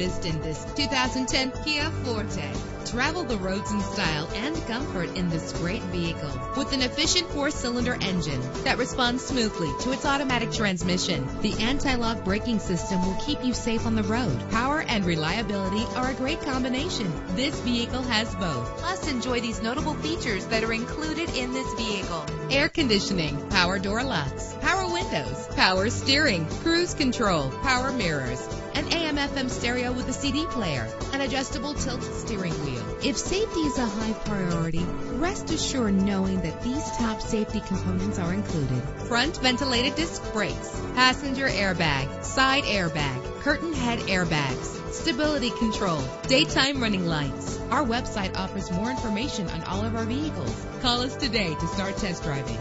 noticed in this 2010 Kia Forte. Travel the roads in style and comfort in this great vehicle with an efficient 4-cylinder engine that responds smoothly to its automatic transmission. The anti-lock braking system will keep you safe on the road. Power and reliability are a great combination. This vehicle has both. Plus, enjoy these notable features that are included in this vehicle: air conditioning, power door locks, power windows, power steering, cruise control, power mirrors, an AM/FM stereo with a CD player, an adjustable tilt steering wheel. If safety is a high priority, rest assured knowing that these top safety components are included: front ventilated disc brakes, passenger airbag, side airbag, curtain head airbags, stability control, daytime running lights. Our website offers more information on all of our vehicles. Call us today to start test driving.